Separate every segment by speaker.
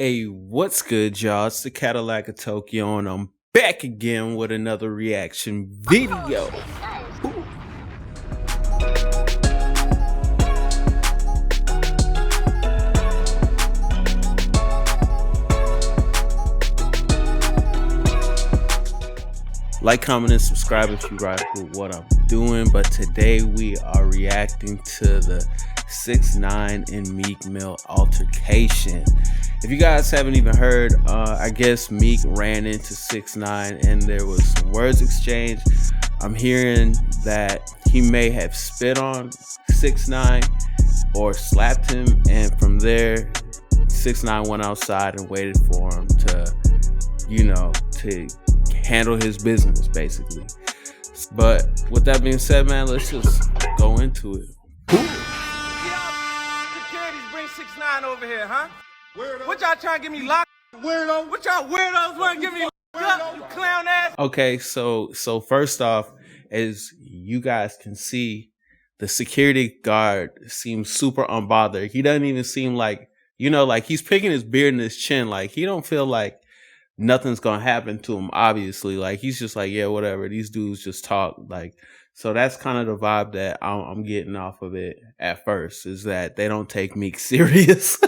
Speaker 1: Hey, what's good, y'all? It's the Cadillac of Tokyo, and I'm back again with another reaction video. Like, comment, and subscribe if you rock with what I'm doing. But today we are reacting to the 6ix9ine and Meek Mill altercation. If you guys haven't even heard, I guess Meek ran into 6ix9ine and there was some words exchanged. I'm hearing that he may have spit on 6ix9ine or slapped him, and from there 6ix9ine went outside and waited for him to, to handle his business, basically. But with that being said, man, let's just go into it.
Speaker 2: Securities bring 6ix9ine over here, huh? Weirdo. What y'all trying to get me locked? Weirdo. What y'all weirdos want to get me locked up, you clown ass?
Speaker 1: Okay, so first off, as you guys can see, the security guard seems super unbothered. He doesn't even seem like, like he's picking his beard and his chin. Like, he don't feel like nothing's gonna happen to him, obviously. Like, he's just like, yeah, whatever, these dudes just talk. Like, so that's kind of the vibe that I'm getting off of it at first, is that they don't take Meek serious.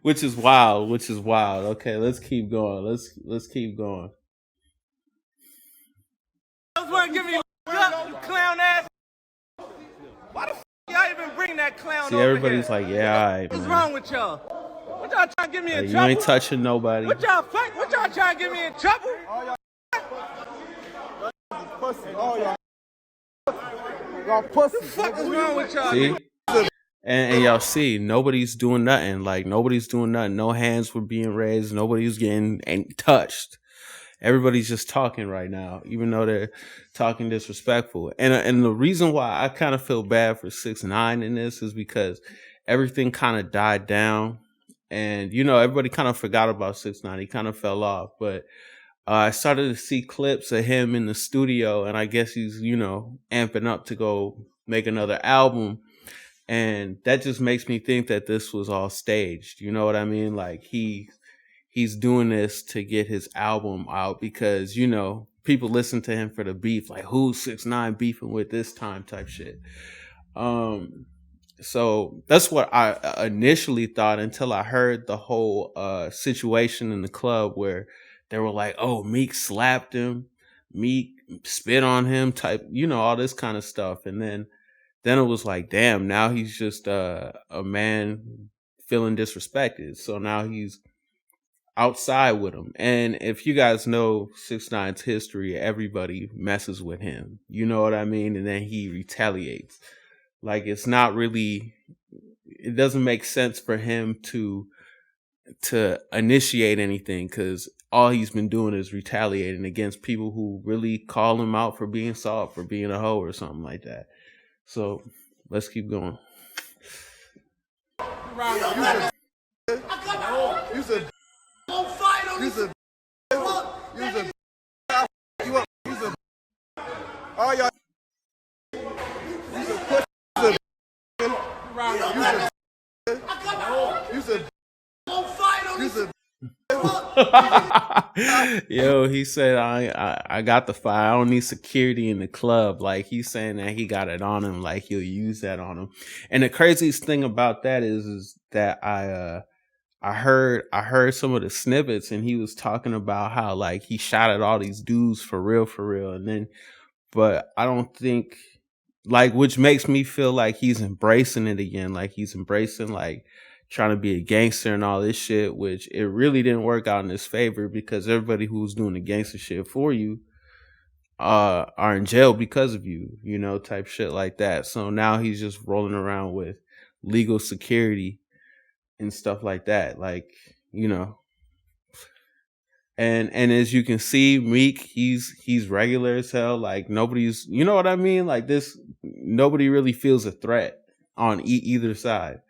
Speaker 1: which is wild. Okay, let's keep going. Let's keep going.
Speaker 2: Give me up, you clown ass. Why the f y'all even bring that clown
Speaker 1: See,
Speaker 2: over
Speaker 1: everybody's
Speaker 2: here?
Speaker 1: like, yeah, all right,
Speaker 2: What's
Speaker 1: man.
Speaker 2: wrong with y'all? What y'all trying to get me in
Speaker 1: You
Speaker 2: trouble?
Speaker 1: ain't touching nobody.
Speaker 2: What y'all trying to get me in trouble?
Speaker 3: Y'all pussy.
Speaker 2: What the fuck is wrong with y'all?
Speaker 1: See? And y'all see, nobody's doing nothing. Like, nobody's doing nothing. No hands were being raised. Nobody's getting touched. Everybody's just talking right now, even though they're talking disrespectful. And the reason why I kind of feel bad for 6ix9ine in this is because everything kind of died down. And, everybody kind of forgot about 6ix9ine. He kind of fell off. But I started to see clips of him in the studio, and I guess he's, amping up to go make another album. And that just makes me think that this was all staged. You know what I mean? Like, he's doing this to get his album out because, people listen to him for the beef. Like, who's 6ix9ine beefing with this time type shit. So that's what I initially thought, until I heard the whole situation in the club where they were like, oh, Meek slapped him, Meek spit on him type, all this kind of stuff. And then it was like, damn, now he's just a man feeling disrespected. So now he's outside with him. And if you guys know 6ix9ine's history, everybody messes with him. You know what I mean? And then he retaliates. Like, it's not really, it doesn't make sense for him to initiate anything, because all he's been doing is retaliating against people who really call him out for being soft, for being a hoe or something like that. So let's keep going. Yo, he said, I got the fire. I don't need security in the club. Like, he's saying that he got it on him, like he'll use that on him. And the craziest thing about that is that I heard some of the snippets, and he was talking about how, like, he shot at all these dudes for real. And then, but I don't think, like, which makes me feel like he's embracing it again. Like, he's embracing, like, trying to be a gangster and all this shit, which it really didn't work out in his favor, because everybody who was doing the gangster shit for you are in jail because of you, type shit like that. So now he's just rolling around with legal security and stuff like that, like, and as you can see, Meek, he's regular as hell. Like, nobody's, you know what I mean? Like, this, nobody really feels a threat on either side.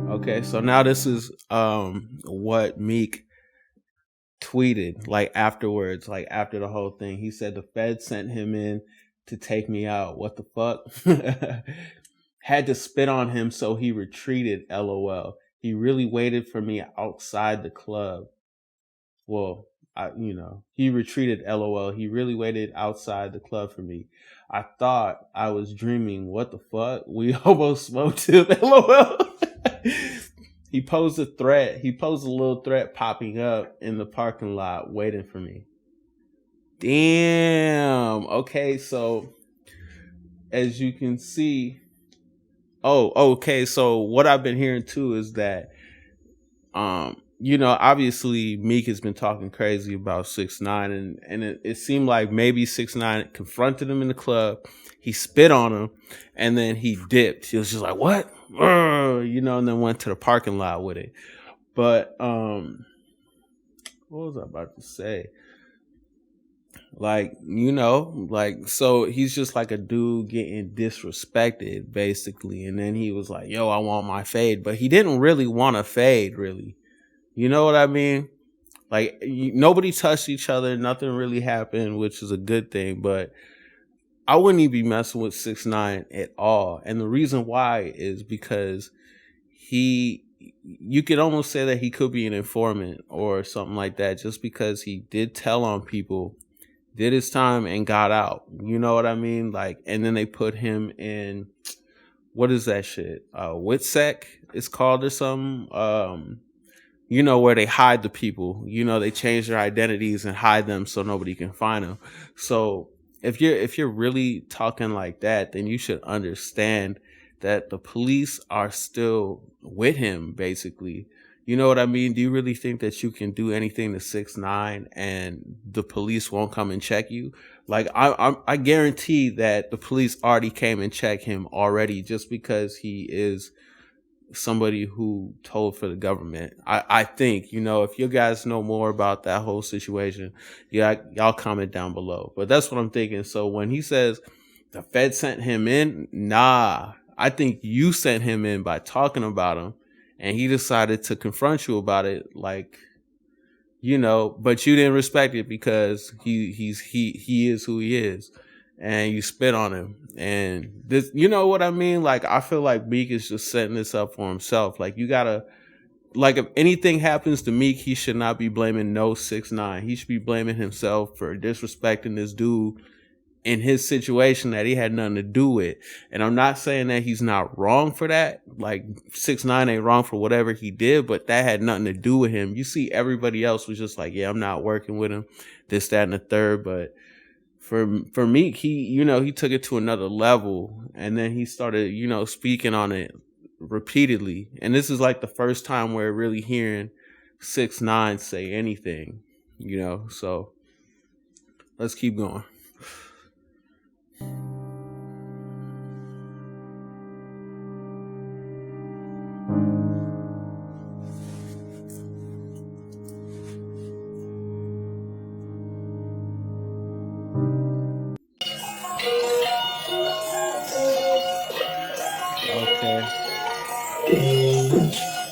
Speaker 1: Okay, so now this is what Meek tweeted, like, afterwards, like, after the whole thing. He said the Fed sent him in to take me out. What the fuck? Had to spit on him, so he retreated. LOL. He really waited for me outside the club. Well, he retreated. LOL. He really waited outside the club for me. I thought I was dreaming. What the fuck? We almost smoked him. LOL. He posed a threat. He posed a little threat popping up in the parking lot waiting for me. Damn. Okay, so as you can see, okay, so what I've been hearing too is that obviously Meek has been talking crazy about 6ix9ine, and it seemed like maybe 6ix9ine confronted him in the club. He spit on him, and then he dipped. He was just like, "What?" And then went to the parking lot with it. But what was I about to say? So he's just like a dude getting disrespected, basically. And then he was like, "Yo, I want my fade," but he didn't really want a fade, really. You know what I mean? Like, nobody touched each other. Nothing really happened, which is a good thing. But I wouldn't even be messing with 6ix9ine at all. And the reason why is because you could almost say that he could be an informant or something like that, just because he did tell on people, did his time, and got out. You know what I mean? Like, and then they put him in, what is that shit? Witsec, it's called, or something. Where they hide the people. They change their identities and hide them so nobody can find them. So if you're really talking like that, then you should understand that the police are still with him, basically. You know what I mean? Do you really think that you can do anything to 6ix9ine and the police won't come and check you? Like, I guarantee that the police already came and checked him already, just because he is somebody who told for the government. I think, if you guys know more about that whole situation, y'all comment down below. But that's what I'm thinking. So when he says the Fed sent him in, nah, I think you sent him in by talking about him, and he decided to confront you about it, like, but you didn't respect it because he is who he is, and you spit on him. And this, you know what I mean? Like, I feel like Meek is just setting this up for himself. Like, you gotta, like, if anything happens to Meek, he should not be blaming 6ix9ine. He should be blaming himself for disrespecting this dude in his situation that he had nothing to do with. And I'm not saying that he's not wrong for that. Like, 6ix9ine ain't wrong for whatever he did, but that had nothing to do with him. You see, everybody else was just like, yeah, I'm not working with him, this, that, and the third. But for Meek, he took it to another level, and then he started, speaking on it repeatedly. And this is like the first time we're really hearing 6ix9ine say anything, so let's keep going. Okay.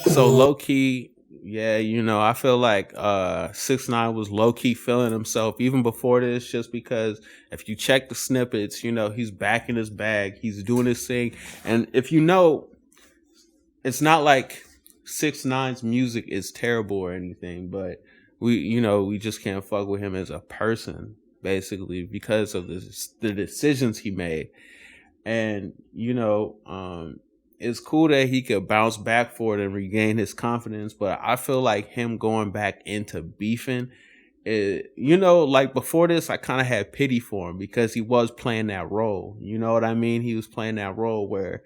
Speaker 1: So low key, yeah, I feel like 6ix9ine was low key feeling himself even before this, just because if you check the snippets, he's back in his bag, he's doing his thing. And if it's not like 6ix9ine's music is terrible or anything, but we just can't fuck with him as a person, basically, because of the decisions he made. And it's cool that he could bounce back for it and regain his confidence, but I feel like him going back into beefing, like before this, I kind of had pity for him because he was playing that role. You know what I mean? He was playing that role where,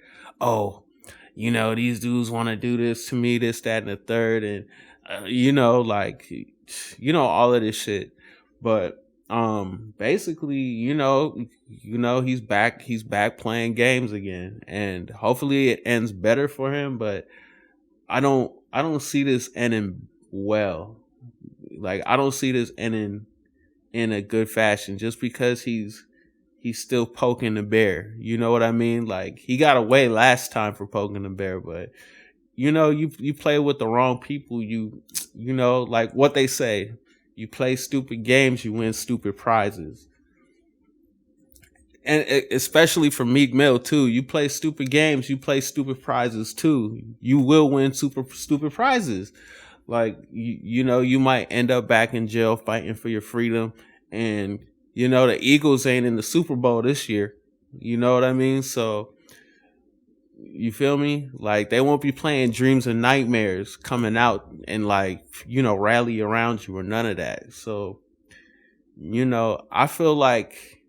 Speaker 1: these dudes want to do this to me, this, that, and the third, and all of this shit. But basically, he's back playing games again, and hopefully it ends better for him. But I don't see this ending well. Like, I don't see this ending in a good fashion, just because he's still poking the bear. You know what I mean? Like, he got away last time for poking the bear, but you play with the wrong people. Like what they say, you play stupid games, you win stupid prizes. and especially for Meek Mill too. You play stupid games, you play stupid prizes too. You will win super stupid prizes. Like you know, you might end up back in jail fighting for your freedom. And you know, the Eagles ain't in the Super Bowl this year. You know what I mean? So you feel me? Like they won't be playing Dreams and Nightmares coming out and like, you know, rally around you or none of that. So, you know, I feel like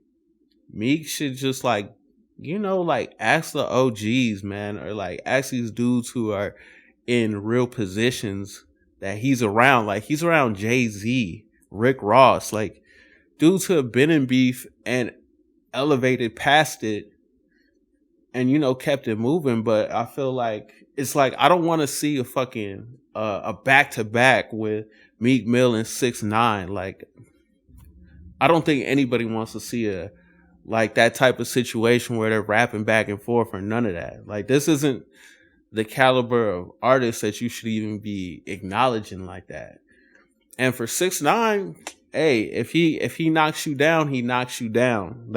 Speaker 1: Meek should just like, you know, like ask the OGs, man, or like ask these dudes who are in real positions that he's around. Like he's around Jay-Z, Rick Ross, like dudes who have been in beef and elevated past it and, you know, kept it moving. But I feel like it's like I don't want to see a fucking a back-to-back with Meek Mill and 6ix9ine. Like I don't think anybody wants to see a like that type of situation where they're rapping back and forth or none of that. Like this isn't the caliber of artists that you should even be acknowledging like that. And for 6ix9ine, hey, if he knocks you down, he knocks you down.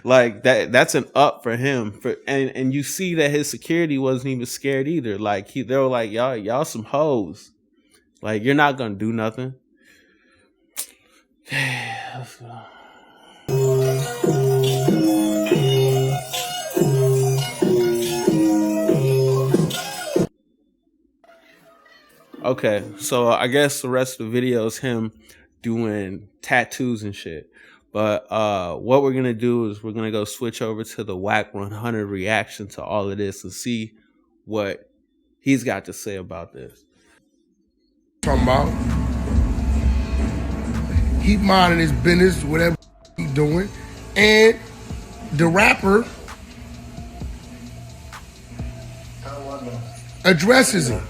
Speaker 1: Like that's an up for him. And you see that his security wasn't even scared either. Like they were like, y'all some hoes. Like you're not gonna do nothing. Let's go. Okay, so I guess the rest of the video is him doing tattoos and shit. But what we're gonna do is we're gonna go switch over to the Whack 100 reaction to all of this and see what he's got to say about this.
Speaker 4: Talking about he minding his business, whatever he doing, and the rapper addresses it.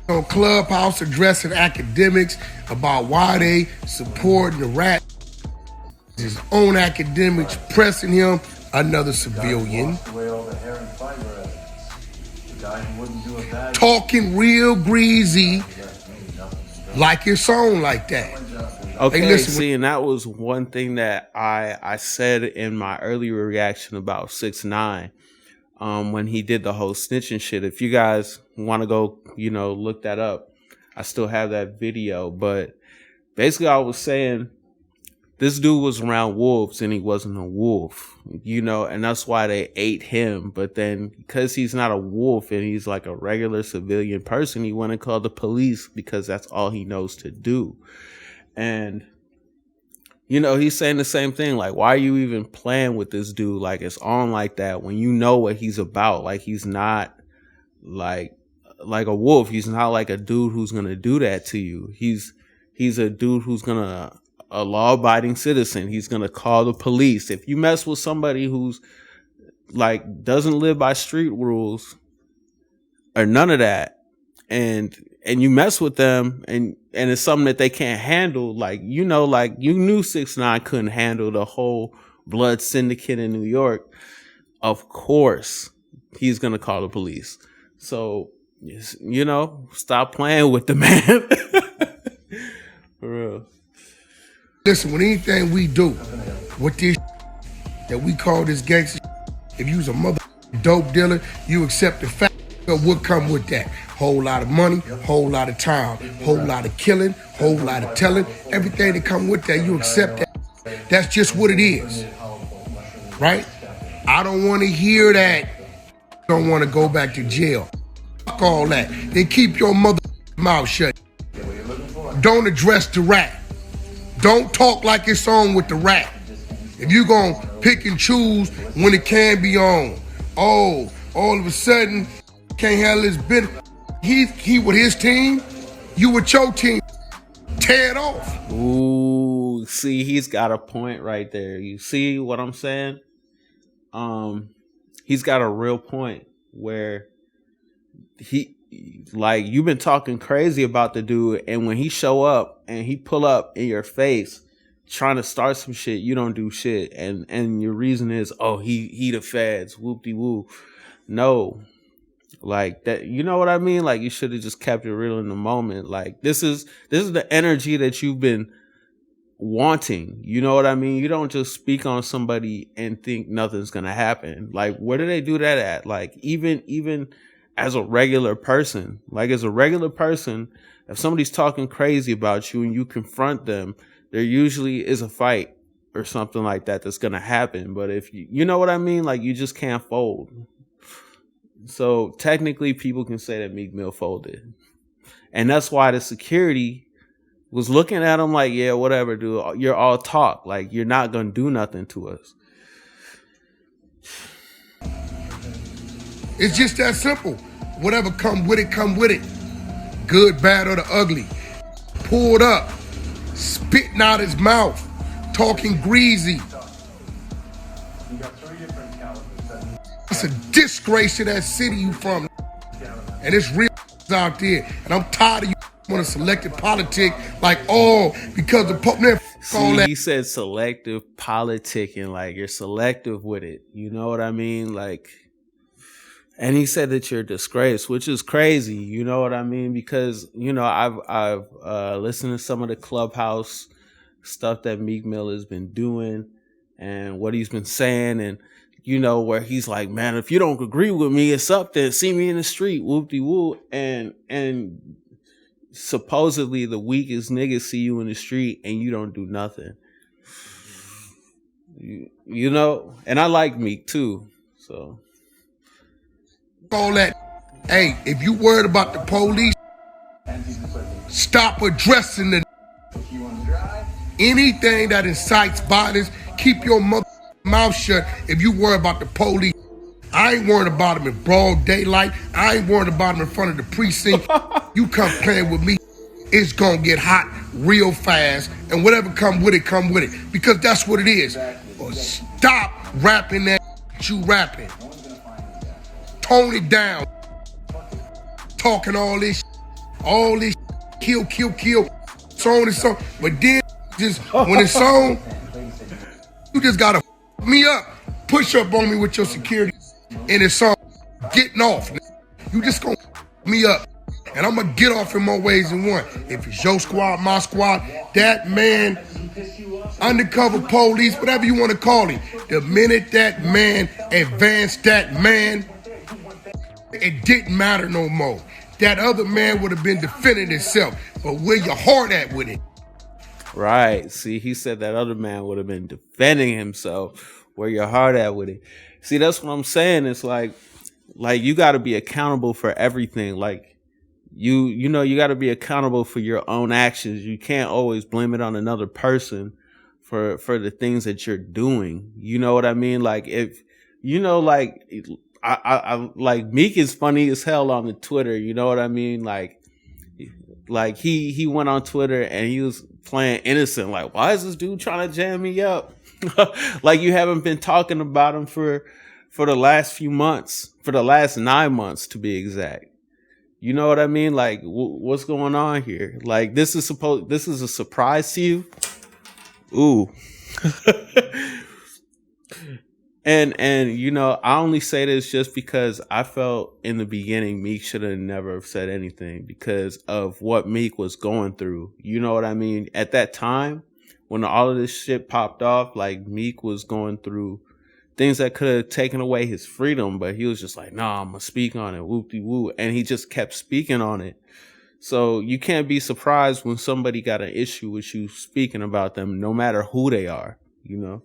Speaker 4: On Clubhouse addressing academics about why they supporting the rap. His own academics pressing him, another civilian. Talking real greasy, like it's on like that.
Speaker 1: Okay,
Speaker 4: hey, listen,
Speaker 1: see, and that was one thing that I said in my earlier reaction about 6ix9ine. When he did the whole snitching shit. If you guys want to go, you know, look that up, I still have that video. But basically I was saying this dude was around wolves and he wasn't a wolf, you know, and that's why they ate him. But then because he's not a wolf and he's like a regular civilian person, he went and called the police because that's all he knows to do. And you know, he's saying the same thing. Like, why are you even playing with this dude? Like, it's on like that when you know what he's about. Like, he's not like a wolf. He's not like a dude who's going to do that to you. He's a dude who's a law-abiding citizen. He's going to call the police. If you mess with somebody who's like doesn't live by street rules or none of that, and you mess with them and it's something that they can't handle, like, you know, like you knew 6ix9ine couldn't handle the whole blood syndicate in New York. Of course, he's going to call the police. So, you know, stop playing with the man. For real.
Speaker 4: Listen, with anything we do with this that we call this gangster, if you was a mother dope dealer, you accept the fact of what come with that. Whole lot of money, whole lot of time, whole lot of killing, whole lot of telling, everything that come with that, you accept that. That's just what it is, right? I don't want to hear that. Don't want to go back to jail. Fuck all that. Then keep your mother mouth shut. Don't address the rap. Don't talk like it's on with the rap. If you gonna pick and choose when it can be on, oh, all of a sudden can't handle his business. He with his team, you with your team. Tear it off.
Speaker 1: Ooh, see, he's got a point right there. You see what I'm saying? He's got a real point where like, you've been talking crazy about the dude, and when he show up and he pull up in your face trying to start some shit, you don't do shit, and your reason is, oh, he the feds, whoop-de-woo. No. Like that, you know what I mean? Like, you should have just kept it real in the moment. Like, this is the energy that you've been wanting. You know what I mean? You don't just speak on somebody and think nothing's gonna happen. Like, where do they do that at? Like, even as a regular person, if somebody's talking crazy about you and you confront them, there usually is a fight or something like that that's gonna happen. But if you know what I mean, like, you just can't fold. So technically, people can say that Meek Mill folded, and that's why the security was looking at him like, yeah, whatever, dude. You're all talk. Like, you're not gonna do nothing to us.
Speaker 4: It's just that simple. Whatever come with it, come with it. Good, bad, or the ugly. Pulled up, spitting out his mouth, talking greasy. It's a disgrace to that city you from. And it's real out there. And I'm tired of you want to selective politic like, oh, because the Pope never
Speaker 1: See, he said selective politicking, like you're selective with it. You know what I mean? Like, and he said that you're a disgrace, which is crazy. You know what I mean? Because, you know, I've listened to some of the Clubhouse stuff that Meek Mill has been doing and what he's been saying, and you know, where he's like, man, if you don't agree with me, it's up there. See me in the street, whoop-de-woo. And supposedly the weakest niggas see you in the street and you don't do nothing. You know, and I like Meek too, so.
Speaker 4: All that, hey, if you worried about the police, stop addressing the anything that incites violence. Keep your mouth shut if you worry about the police. I ain't worried about them in broad daylight. I ain't worried about them in front of the precinct. You come playing with me, it's gonna get hot real fast, and whatever come with it, come with it. Because that's what it is. Stop rapping that you rapping. Tone it down. Talking all this, kill, so on and so. But then, just when it's on, you just gotta me up, push up on me with your security, and it's on getting off. You just gonna me up, and I'm gonna get off in more ways than one. If it's your squad, my squad, that man, undercover police, whatever you want to call him, the minute that man advanced that man, it didn't matter no more. That other man would have been defending himself, but where your heart at with it?
Speaker 1: Right. See, he said that other man would have been defending himself. Where your heart at with it? See, that's what I'm saying. It's like you got to be accountable for everything. Like you know, you got to be accountable for your own actions. You can't always blame it on another person for the things that you're doing. You know what I mean? Like, if you know, like I like Meek is funny as hell on the Twitter. You know what I mean? Like he went on Twitter and he was playing innocent. Like, why is this dude trying to jam me up? Like, you haven't been talking about him for the last few months, for the last 9 months to be exact. You know what I mean? Like, what's going on here? Like, this is a surprise to you? Ooh. And you know, I only say this just because I felt in the beginning Meek should have never said anything because of what Meek was going through. You know what I mean? At that time, when all of this shit popped off, like, Meek was going through things that could have taken away his freedom, but he was just like, nah, I'm gonna speak on it, whoop-de-woo. And he just kept speaking on it. So you can't be surprised when somebody got an issue with you speaking about them, no matter who they are, you know?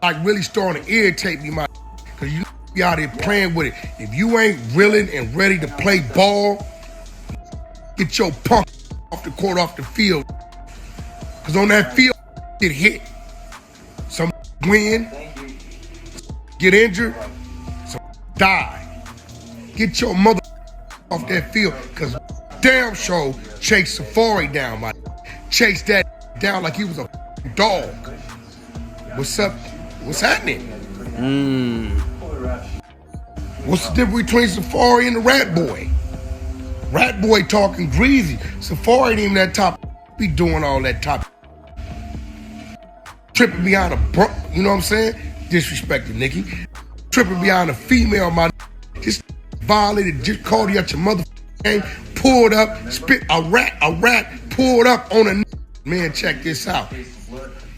Speaker 4: Like, really starting to irritate me, because you be out here playing with it. If you ain't willing and ready to play ball, get your punk off the court, off the field. Because on that field, get hit. Some win, get injured, some die. Get your mother off that field, because damn sure chase Safari down, my chase that down like he was a dog. What's up? What's happening? What's the difference between Safari and the Rat Boy? Rat Boy talking greasy. Safari ain't even that top. Be doing all that top. Tripping behind a bro. You know what I'm saying? Disrespecting Nikki. Tripping behind a female, my just violated, just called you out your mother name, pulled up, spit a rat pulled up on a man. Check this out.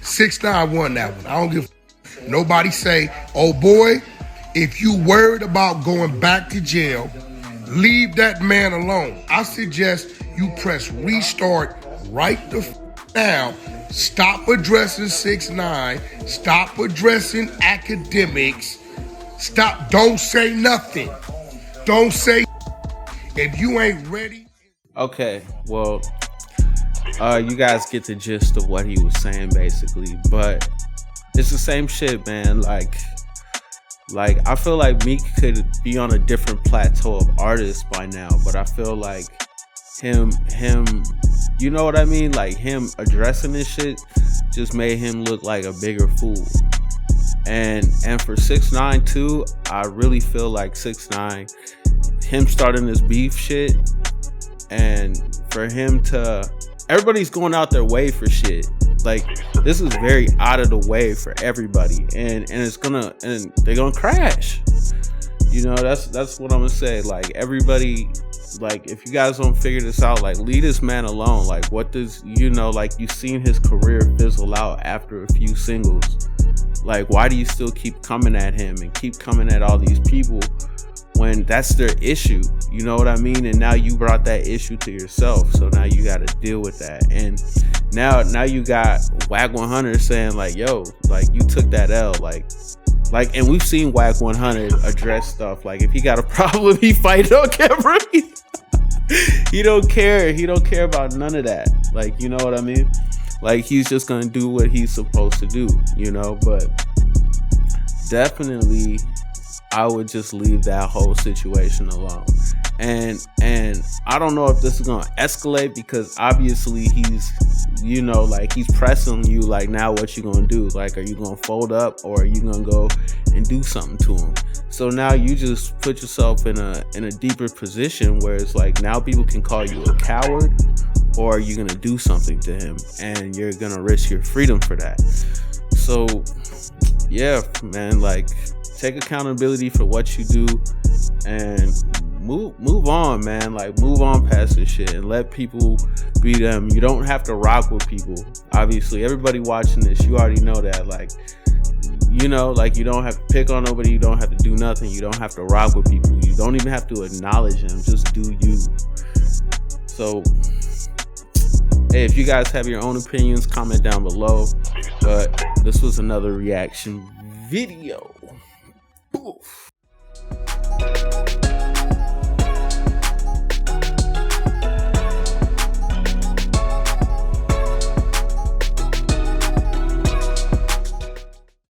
Speaker 4: 6ix9ine won that one. I don't give nobody say, oh boy, if you worried about going back to jail, leave that man alone. I suggest you press restart right the now. Stop addressing 6ix9ine. Stop addressing academics. Stop. Don't say nothing. Don't say if you ain't ready.
Speaker 1: Okay, well, you guys get the gist of what he was saying basically, but it's the same shit, man. Like I feel like Meek could be on a different plateau of artists by now, but I feel like him, you know what I mean? Like him addressing this shit just made him look like a bigger fool. And for 6ix9ine too, I really feel like 6ix9ine, him starting this beef shit, and for him to, everybody's going out their way for shit. Like this is very out of the way for everybody, and they're gonna crash. You know, that's what I'm gonna say. Like everybody, like if you guys don't figure this out, like leave this man alone. Like what does, you know, like you've seen his career fizzle out after a few singles. Like why do you still keep coming at him and keep coming at all these people when that's their issue? You know what I mean? And now you brought that issue to yourself, so now you got to deal with that. And now you got Wack 100 saying like, yo, like you took that L, like, and we've seen Wack 100 address stuff. Like if he got a problem, he fight on camera. He don't care about none of that. Like, you know what I mean? Like he's just gonna do what he's supposed to do, you know. But definitely I would just leave that whole situation alone. And I don't know if this is gonna escalate, because obviously he's, you know, like he's pressing you like, now what you gonna do? Like, are you gonna fold up, or are you gonna go and do something to him? So now you just put yourself in a deeper position where it's like now people can call you a coward, or are you gonna do something to him, and you're gonna risk your freedom for that. So yeah, man, like take accountability for what you do and move on, man. Like move on past this shit and let people be them. You don't have to rock with people. Obviously, everybody watching this, you already know that. Like, you know, like you don't have to pick on nobody. You don't have to do nothing. You don't have to rock with people. You don't even have to acknowledge them. Just do you. So, hey, if you guys have your own opinions, comment down below. But this was another reaction video. Oof.